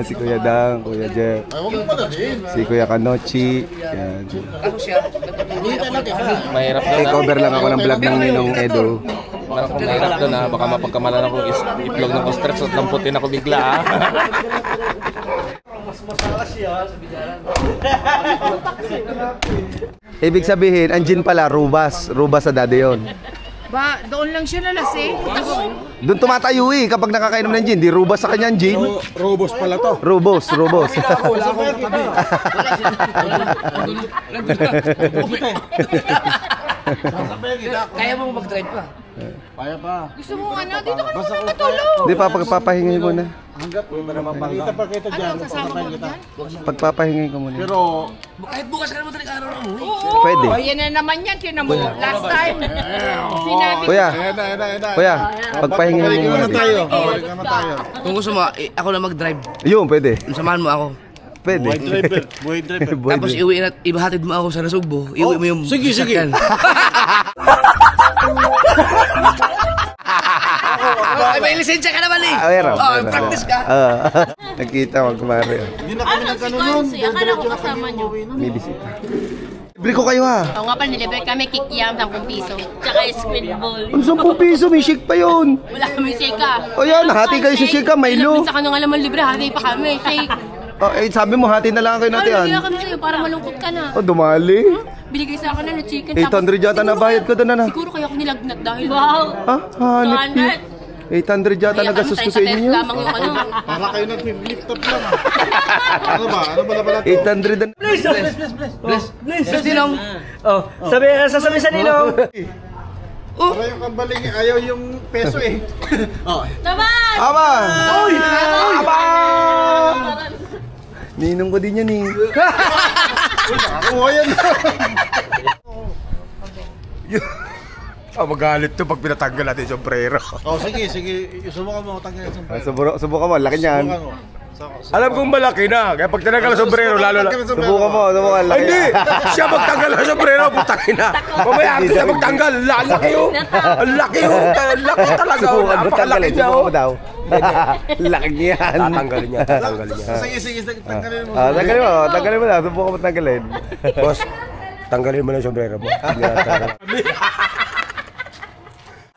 Si Kuya Dang, Kuya Jeff. Si Kuya Kanochi. Yan. Mahirap doon. Take over lang ako ng vlog ng Ninong Edo. Mahirap doon ha. Baka mapagkamalan ako itlog ng ostrich at lamputin ako bigla ha. Mas masala siya sa bidaran. Ibig sabihin, ang gin pala, rubas. Rubas sa dati yun. Ba, doon lang siya nalasing. Doon tumatayo eh, kapag nakakainom ng gin. Di rubas sa kanyang gin. So, robos pala to. Rubos, rubos. Wala akong katabi. Kaya mo mag-drive pa? Kaya pa. Gusto mo ano? Dito ka naman matulog. Di pa, pagpapahingay ko na. Hanggat makita pa kita dyan. Ano, kasama mo dyan? Pagpapahingay ko muna. Pero, Kahit bukas ka naman talaga araw na mo. Pwede. O, yan na naman yan. Tinan mo. Last time. Sinabi Kuya, ayan na. kuya, pagpahingay mo Balik muna. naman tayo. Balik naman tayo. Kung gusto mo, ako na mag-drive. Yun, pwede. Samahan mo ako. Pwede. Buhay driver. Buhay driver. Tapos iuwi na, ibahatid mo ako sa Nasugbo. Iuwi mo yung sige. sasakyan. Ay, may lisensya ka naman eh. Meron. Practice ka. Nakita mo, kumari. Hindi na kami nagkanunon. Akala ko kasama nyo. May bisita. Libre ko kayo ha. Oo nga pala, nilibre kami kikiam 10 piso. Tsaka squid ball. Ang 10 piso, may shake pa yun. Wala kami shake ah. O yan, hati kayo sa shake ha, Milo. Sa kanong alam mo libre, hati pa kami. Shake. Sabi mo, hati na lang kayo Ano, natin. bigyan kami sa'yo para malungkot ka na. Dumali. Binigay sa akin na chicken. 800 yata na bayad ko doon na. Siguro kaya ako nilagnat dahil. Wow. Hanip yun. 800 yata na gastos ko sa inyo. Lamang yung ano. Para kayo nag-lift up lang. Ano ba? Ano pala to? 800 na. Bless Ninong. Sasabi sa Ninong. Para yung kambaling ayaw yung peso eh. Naman! Aba! Uy! Aba! Ninong ko din yan eh. Nakakuha yan. Magalit to pag pinatanggal natin yung sombrero. Sige. Subukan mo. Tanggalin yung sombrero. Subukan mo, laki niyan. Subukan mo. Alam kong malaki na, kaya pag tinanggal ang sombrero, lalo lang. Subukan mo, laki. Hindi! Siya magtanggal ang sombrero, putangin na. Mamaya arte siya magtanggal, laki yun. Laki yun, laki talaga. Napakalaki niya. Subukan mo daw. Laki niya yan. Tatanggalin niya. Sige. Tanggalin mo. Tanggalin mo na, subukan mo tanggalin. Boss, tanggalin mo na yung sombrero mo.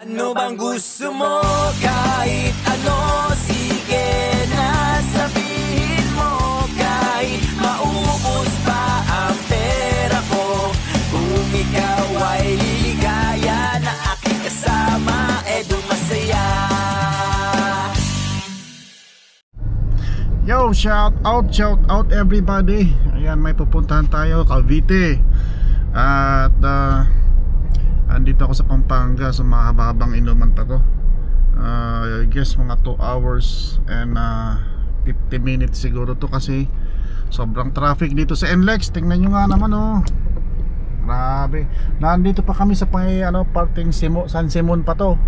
Ano bang gusto mo? Kahit ano, sige na sabihin mo. Kahit maubos pa ang pera ko, kung ikaw ay liligaya na aking kasama, Edo masaya. Yo, shout out everybody. Ayan, may pupuntahan tayo, Cavite. At andito ako sa Pampanga, sa mahaba-habang inuman pa to. I guess mga 2 hours and 50 minutes siguro to kasi sobrang traffic dito sa NLEX. Tingnan nyo nga naman oh. Grabe. Nandito pa kami sa parting San Simon pa to.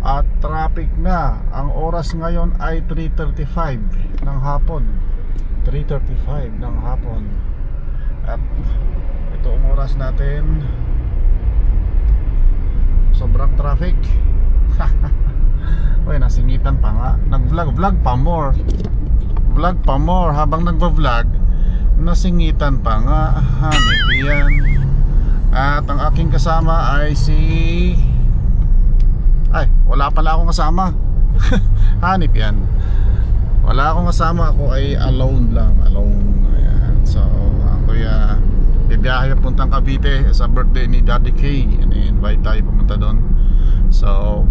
At traffic na. Ang oras ngayon ay 3:35 ng hapon. 3:35 ng hapon. At ito ang oras natin. Sobrang traffic. Uy, nasingitan pa nga. Nag-vlog pa more. Vlog pa more. Habang nagva-vlog, nasingitan pa nga. Hanip yan. At ang aking kasama ay wala pala akong kasama. Hanip yan. Wala akong kasama. Ako ay alone lang. Ayan. So ako bibiyahe puntang Cavite sa birthday ni Daddy K. I-invite tayo pumunta doon. So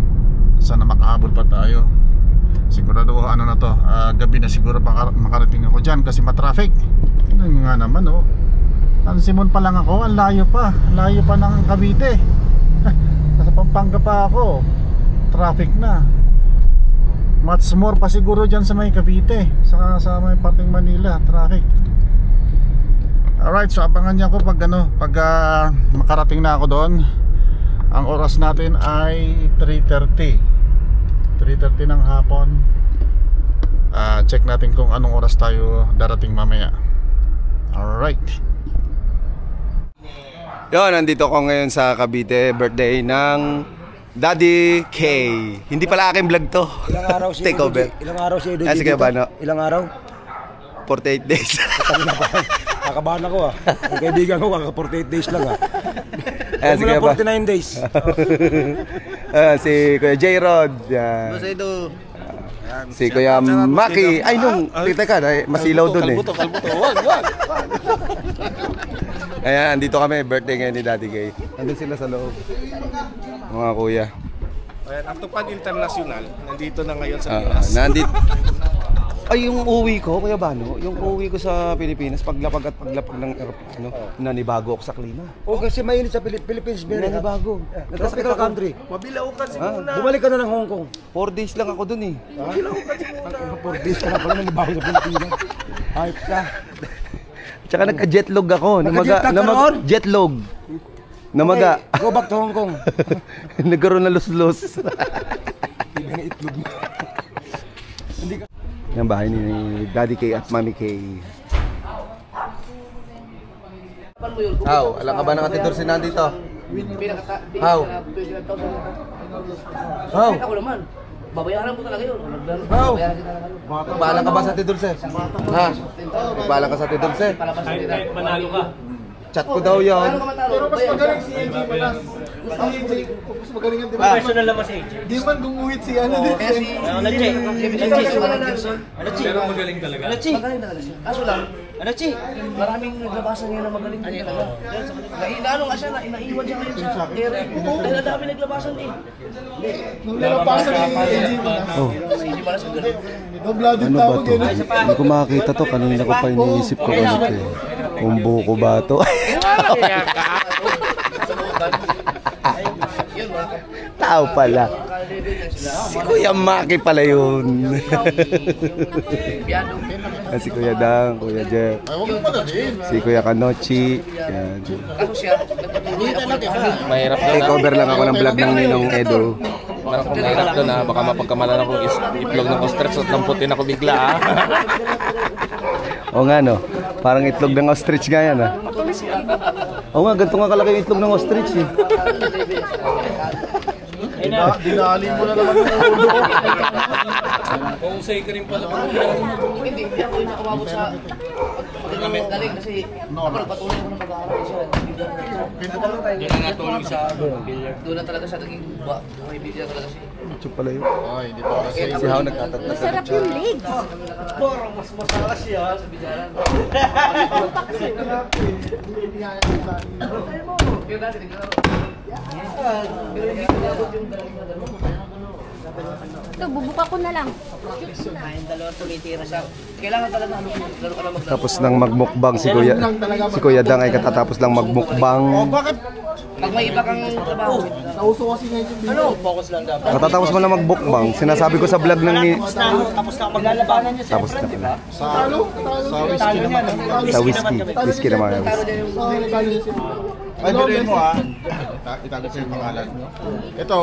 sana makahabol pa tayo. Sigurado na to, gabi na siguro makarating ako dyan kasi matraffic. Tingnan nga naman oh. San Simon pa lang ako, ang layo pa ng Cavite. Nasa Pampanga pa ako, traffic na. Much more pa siguro dyan sa may Cavite, sa may parting Manila, traffic. Alright, so abangan niya ako pag makarating na ako doon. Ang oras natin ay 3:30 ng hapon. Check natin kung anong oras tayo darating mamaya. Alright. Yun, nandito ko ngayon sa Cavite. Birthday ng Daddy K. Hindi pala aking vlog to. Ilang araw si Take over. Ilang araw si Edo? Sige ba, no? Ilang araw? 48 days. Kakabahan ako ah. Ang kaibigan ko, kaka 48 days lang ah. Sige ba? 49 days. Si Kuya J-Rod. Yan. Si Kuya Maki. Ay, nung, teka, masilaw dun eh. Kalbuto. Wag. Ayan, andito kami. Birthday ngayon ni Daddy Gay. Andun sila sa loob. Mga kuya. Ayan, ang Tupad International, nandito na ngayon sa Pinas. Nandito. Ay, yung uwi ko, Kuya Bano, yung uwi ko sa Pilipinas, paglapag ng aeroplano, nanibago ako sa klima. O kasi mainit sa Philippines. Nanibago. Tropical country. Mabilaw kasi muna. Bumalik ka na ng Hong Kong. 4 days lang ako dun eh. 4 days ka na pala nanibago sa Pilipinas. Hype ka. Tsaka nagka-jetlog ako. Nagka-jetlag ka noon? Jetlog. Namaga. Okay, go back to Hong Kong. Nagkaroon na los-los. Ibang itlog mo. Yung bahay ni Daddy K at Mami K. How? Alam ka ba ng atidor si nandito? How? How? Ako naman. Babayaran ko talaga yun. How? Paalam ka ba sa atidor sir? Ha? Paalam ka sa atidor sir? Kahit manalo ka. Chat ko daw yun. Pero mas magaling si AJ Manas. Mas magaling ang diba? Personal naman si AJ. Di man gumuhit si ano din. Pero magaling talaga. Magaling talaga siya. Kaso lang, maraming naglabasan niya na magaling talaga. Nainano nga siya, naiwan siya ngayon sa ere. Dahil ang dami naglabasan eh. Nung nilapasan ni AJ Manas. Si AJ Manas ang galing. Doblado Ano ba to? Hindi ko makakita to. Kanina ko pa iniisip ko ano to. Kung buko ba to? Tao pala. Si Kuya Maki pala yun. Si Kuya Dang, Kuya Jeff. Si Kuya Kanochi. Yan. Kaso siya, Mahirap doon. Take over lang ako ng vlog ng Ninong Edo. Parang kung mahirap doon baka mapagkamalan akong itlog ng ostrich at lamputin ako bigla O nga no, parang itlog ng ostrich nga yan ah. O nga, ganito nga kalaki yung itlog ng ostrich eh. Dinali mo na naman yung ulo ko. hindi ako yung nakawabot sa galing kasi ako nagpatuloy ako ng mag-aaral siya. Doon na natulog sa doon na talaga siya naging kaibigan talaga siya. Chup pala yun. Ay, hindi pa kasi. Si Hao nagtatatlo. Masarap yung legs. Parang mas masala siya sa bijaran. Ito, bubuka ko na lang. Dalawang tumitira siya. Kailangan talaga lalo ka na mag Tapos nang magmukbang si Kuya Dang ay katatapos lang magmukbang. Bakit? pag may iba kang trabaho. Nauso kasi ngayon yung video. Focus lang dapat. Katatapos mo na magmukbang, sinasabi ko sa vlog ng ni... Tapos na maglalabanan niya Tapos na pala. Talo? Sa whisky naman. Sa whiskey. Whiskey naman. Ay, biruin mo ah. Itago ko yung pangalan. Ito.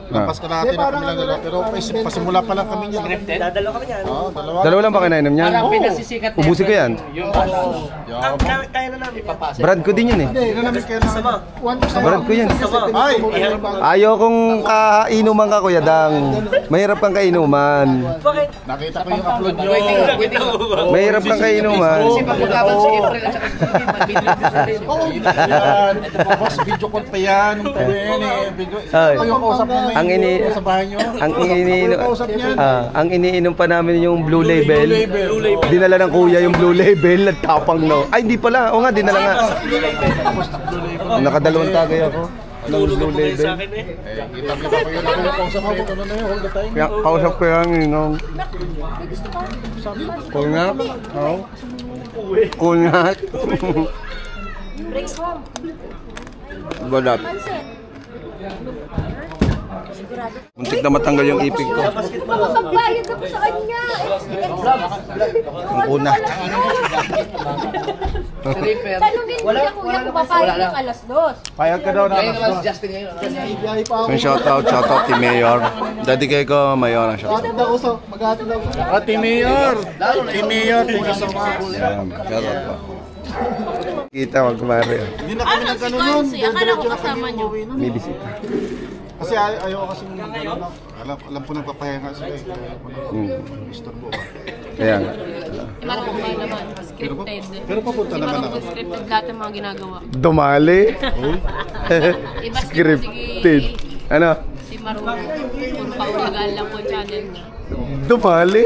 Lampas ka natin na kami lang dalawa. Pero pasimula pa lang kami niyan. Dadalo kami yan. Oo, dalawa. Dalawa lang ba kinainom niyan? Ubusin ko yan. Kaya na namin. Brand ko din yun eh. Hindi, namin kayo na. Brand ko yan. Ay! Ayaw kong kainuman ka, Kuya Dang. Mahirap kang kainuman. Nakita ko yung upload nyo. Mahirap kang kainuman. Kasi pagkakaban si April at saka si Steve, Oo, yan. Ito po, boss, video call pa yan. Ay. Kayo kausap mo Ang ini sa bahay nyo. ang iniinom pa namin yung Blue Label. Dinala ng kuya yung Blue Label, nagtapang no. Ay hindi pala. O nga dinala nga. Nakadalawang tagay ako. Ng Blue Label. Kita ko yun. Ako kausap mo ito na yun all the time. Kaya kausap ko yan yung cool nga. Oo. Cool nga. Bring home. Balat. Pansit. Muntik na matanggal yung ipig ko. Magbayad ako sa kanya. Ang kunat. Tanungin mo niya kuya kung papayag ng alas 2. Payag ka daw na. Kaya naman si Justin ngayon. Yung shoutout kay Mayor. Daddy kay ko, Mayor ang shoutout. Mag-aatid ako. Team Mayor. Team Mayor, thank you so much. Yan, shoutout po. Kita, magkumari. Hindi na kami nagkano nun. Akala ko kasama niyo. May bisita. Kasi ayaw kasi alam po nagpapahinga sila eh. Ayaw po na istorbo ba? Kaya nga. Marunong naman, scripted. Pero papunta Hindi naman marunong scripted lahat ng mga ginagawa. Dumali. Iba si Scripted. Ano? Si Marunong. Puro kaulagaan lang po channel niya. Dumali.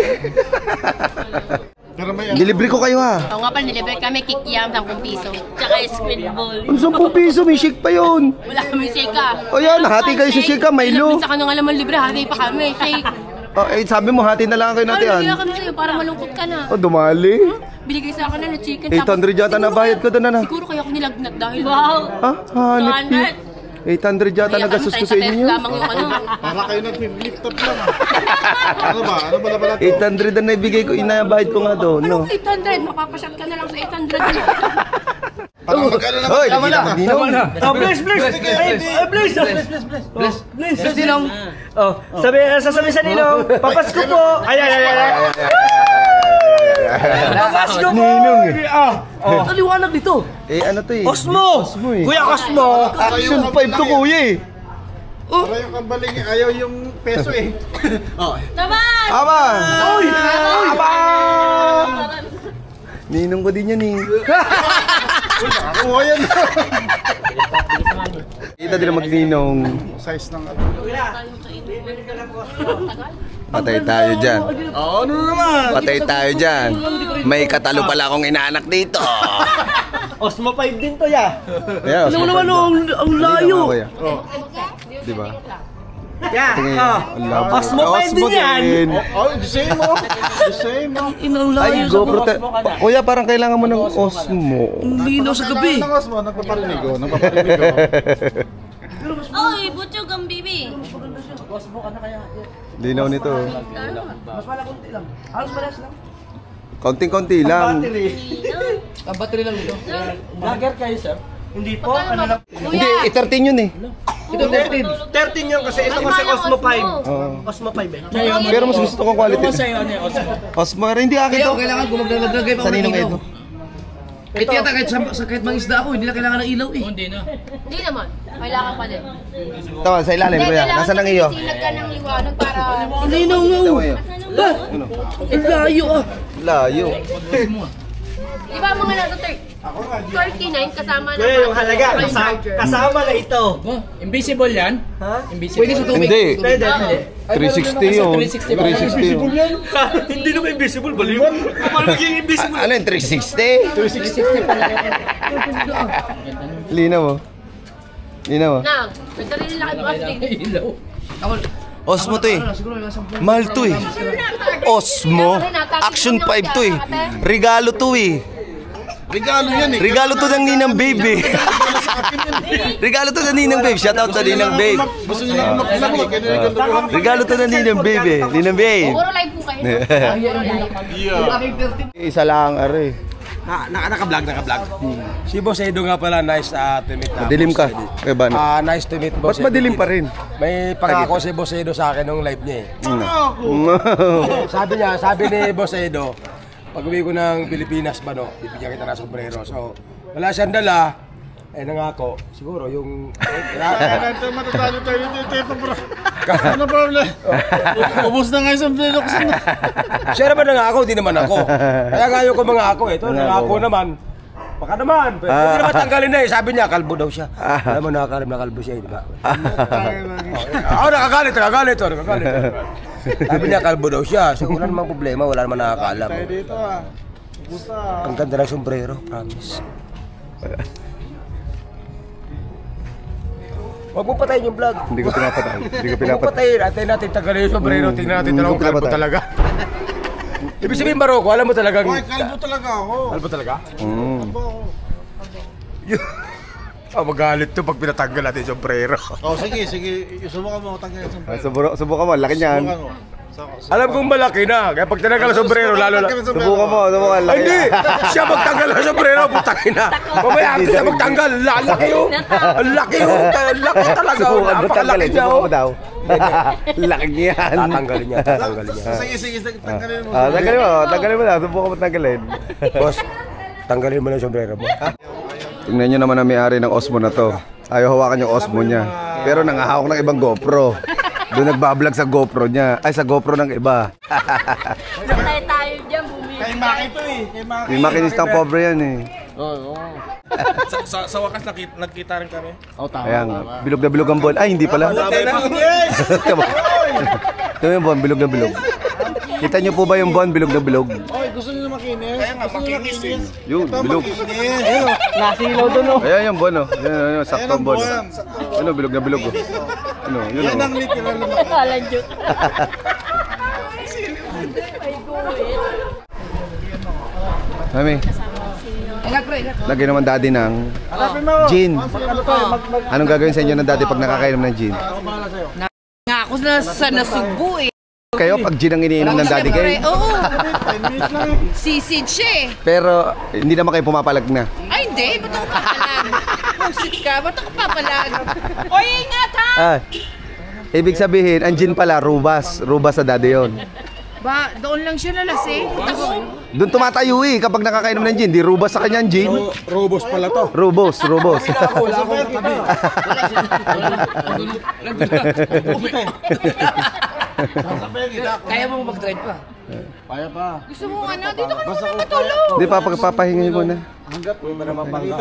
Pero may Nilibre ko kayo ha. Oo nga pala, nilibre kami kikiam 10 piso. Tsaka squid ball. Ano 10 piso? May shake pa yun. Wala kami shake ah. O yan, hati kayo sa shake ha, Milo. Sa kanong alam libre, hati pa kami. Shake. Oh, eh, sabi mo, hati na lang kayo natin Ano, yan. bigyan kami sa'yo para malungkot ka na. Oh, dumali. Binigay sa akin na chicken. 800 yata na bayad ko doon na. Siguro kaya ako nilagnat dahil. Wow! Ha? Hanip yun. 800 yata nagastos ko sa inyo. Lamang yung ano. para kayo nag-flip top lang ah. Ano ba? Ano ba naman ito? 800 na naibigay ko, inabayad ko nga doon, no? Anong 800? Mapapashot ka na lang sa 800 na. Parang magkano naman? Hoy, tama na. Oh, please. Please, Ninong. Oh, sasabi sa Ninong, papasko po. Ay. Papasko po. Ninong eh. Ito liwanag dito. Eh, ano to eh? Osmo. eh. Kuya Osmo. Action 5 to kuya eh. Para yung kambaling ayaw yung peso eh. Naman! Aba! Uy! Aba! Ninong ko din yan eh. Nakakuha yan. Kita din na magninong. Size ng ano. Patay tayo dyan. Ano naman? Patay tayo dyan. May katalo pala akong inaanak dito. Osmo 5 din to ya. Yeah, Ano naman ang layo. Diba? Yeah. Tingin ang labo. Osmo 5 din yan. Oh, the same oh. The same oh. Inang Ay, layo. GoPro. Kuya, parang kailangan mo ng Osmo. Linaw sa gabi. Nang Osmo, nagpaparinig oh. Nagpaparinig oh. Oy, butchog ang bibi. Linaw nito. Mas pala konti lang. Halos pares lang. Konting-konti lang. Ang battery lang dito. Vlogger kayo, sir? Hindi po. Ano lang? Hindi, 13 yun eh. Ito 13. 13 yun kasi ito kasi Osmo 5. Oo. Osmo 5 eh. Pero mas gusto ko quality. Sa'yo ano yung Osmo? Osmo, hindi akin Kaya to. kailangan ko maglalagay pa Sa ninong Edo. Eh tiyata kahit mga isda ako, hindi na kailangan ng ilaw eh. Hindi naman. Kailangan pa din. Tama, sa ilalim kuya. Nasaan ang iyo? Sinag ka ng liwanag para... Linaw nga. Ba? Ang layo ah. Layo. Di ba mga nasa 39 kasama na... Kaya yung halaga. Kasama na ito. Invisible yan? Ha? Pwede sa tubig. Hindi. Pwede, hindi. 360 yun. 360 yun. Hindi naman invisible. Baliw. Paano magiging invisible? Ano yung 360? 360 pala. Linaw mo. Linaw mo. Na, nagdarili lang kayo kasi. Ilaw. Ako, Osmo to eh. Mahal to eh. Osmo. Action 5 to eh. Regalo to eh. Regalo yan eh. Regalo to ng Ninang Babe eh. Regalo to ng Ninang Babe. Shoutout sa Ninang Babe. Gusto nyo lang mag-vlog eh. Kaya nagkanduhan. Regalo to ng Ninang Babe eh. Ninang Babe. Puro live po kayo. yung aking 13. Isa lang are. Naka-vlog. Si Boss Edo nga pala, nice to meet. Madilim ka. Kaya ba? Nice to meet Ba't Boss Edo. madilim pa rin? May pangako si Boss Edo sa akin nung live niya eh. Sabi ni Boss Edo, pag uwi ko ng Pilipinas ba no, bibigyan kita ng sombrero. So, wala siyang dala, eh nangako, siguro yung... Matatalo tayo dito bro. Ano problem? Ubus na nga yung sombrero ko sa Siya naman nangako, di naman ako. Kaya nga yung ko mangako eh. Ito, nangako naman. Baka naman. Pwede naman tanggalin na eh. Sabi niya, kalbo daw siya. Alam mo, nakakalam na kalbo siya eh, di ba? Ako nakagalit. Sabi niya, kalbo daw siya. So, wala namang problema, wala namang nakakaalam. Tayo dito ah. Ubus na. Ang ganda ng sombrero, promise. Huwag mo patayin yung vlog. Hindi ko pinapatay. Huwag mo patayin. Antayin natin tanggalin yung sombrero. Tingnan natin dalawang kalbo talaga. Ibig sabihin, Baroko, alam mo talagang... Hoy, kalbo talaga ako. Kalbo talaga? Kalbo ako. Magalit to pag pinatanggal natin yung sombrero. Oh, sige. Subukan mo tanggalin yung sombrero. Subukan mo, laki niyan. Subukan mo. Alam kong malaki na. Kaya pag tinanggal ang sombrero, lalo na... Subukan mo, laki. Ay, hindi! Siya magtanggal ang sombrero, putangin na. Mamaya, ako siya magtanggal. Laki yun. Laki talaga. Subukan mo tanggalin, Napakalaking niya. subukan mo daw. Laki yan. Tatanggalin niya. Sige, tanggalin mo. Tanggalin mo na. Subukan mo tanggalin. Boss, tanggalin mo na yung sombrero mo. Tingnan nyo naman ang may-ari ng Osmo na to. Ayaw hawakan yung Osmo niya. Pero nangahawak ng ibang GoPro. Doon nagbablog sa GoPro niya. Ay, sa GoPro ng iba. Tayo dyan, bumili. Kay Maki to eh. Kay Maki. Yung makinistang pobre yan eh. Oo. Sa wakas nagkita rin kami. Ayan, bilog na bilog ang buwan. Ay, hindi pala. Ito yung buwan, bilog na bilog. Kita niyo po ba yung buwan, bilog na bilog? Oy, gusto niyo na makinis? Kaya nga, makinis eh. Yun, bilog. Nasilaw doon oh. Ayan yung buwan, oh. Ayan, saktong buwan. Ano, bilog na bilog, oh. Ano, yun, Yan oh. ang literal na Kalan joke. Mami, lagyan naman daddy ng gin. Anong gagawin sa inyo ng daddy pag nakakainom ng gin? Nga ako sa nasugbo eh. Kayo, pag gin ang iniinom ng daddy kayo? Oo. Sisid siya eh. Pero hindi naman kayo pumapalag na. Ay hindi, ba't ako papalag? Magsit ka, ba't ako papalag? Oy, ingat ha! Ah, ibig sabihin, ang gin pala, rubas. Rubas sa daddy yon. Ba, doon lang siya nalasing. Doon tumatayo eh, kapag nakakainom ng gin, di rubas sa kanya ang gin. Robos pala to. Rubos, rubos. Wala akong katabi. Kaya mo mag-drive pa. Kaya pa. Gusto mo ano? Dito ka naman matulog. Di pa, pagpapahingay mo na. Kita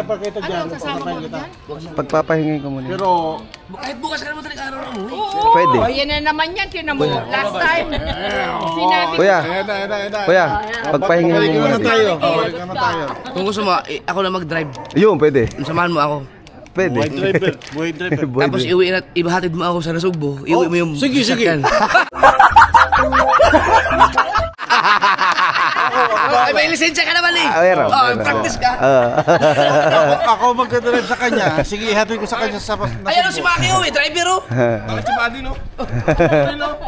pa kita dyan. Sasama mo dyan? Pagpapahingay ko muna. Pero, Kahit bukas ka naman talaga araw na mo. Oo. Pwede. O, yan na naman yan. Tinan mo. Last time. Sinabi ko. Kuya, ayan na. kuya, pagpahingay mo Balikan muna. na tayo. Balikan na tayo. Kung gusto mo, ako na mag-drive. Yun, pwede. Samahan mo ako. Pwede. Buhay driver. Buhay driver. Tapos iuwi na, ibahatid mo ako sa Nasugbo. Iuwi mo yung sige, sige. sasakyan. Ay, may lisensya ka naman eh. Meron. Oh, practice ka. Ako magdadrive sa kanya. Sige, ihatid ko sa kanya sa Ay, ano si Maki oh, driver oh. Bakit si Buddy, no?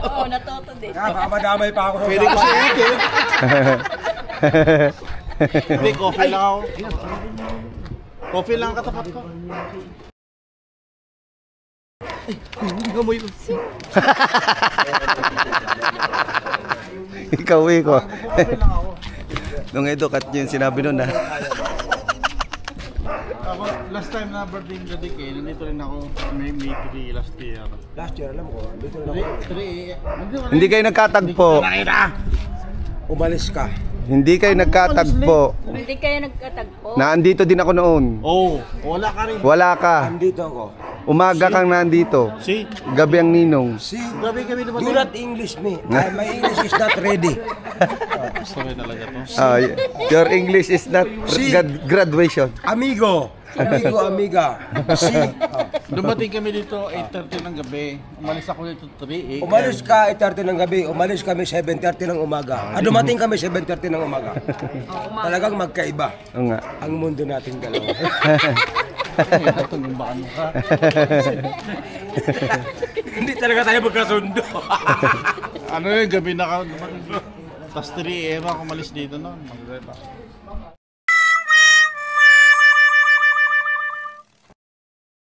Oo, natuto din. Baka madamay pa ako. Pwede ko siya ihatid. Hindi, coffee lang ako. Coffee lang katapat ko. Gamoy mo. Ikaw, ko. Nung edukat niyo yung sinabi nun, ha? Ako, last time na birthday ni Daddy Kay, nandito rin ako. May 3 last year. Last year, alam ko. Dito na ako. Hindi kayo nagkatagpo. Umalis ka. Hindi kayo nagkatagpo. Hindi kayo nagkatagpo. Naandito din ako noon. Oh, wala ka rin. Wala ka. Andito ako. Umaga kang nandito. See? Gabi ang ninong. See? Gabi-gabi naman. Do not English me. My English is not ready. Sorry talaga to. Your English is not graduation. Amigo. Amigo, amiga. See? Dumating kami dito 8:30 ng gabi. Umalis ako dito 3 a.m. Umalis ka 8:30 ng gabi. Umalis kami 7:30 ng umaga. Dumating kami 7:30 ng umaga. Talagang magkaiba Oo nga. ang mundo nating dalawa. Tumumbakan mo ka. Hindi talaga tayo magkasundo. Ano yun, gabi na ka. Tapos 3 a.m. ako umalis dito noon. Mag-drive ako.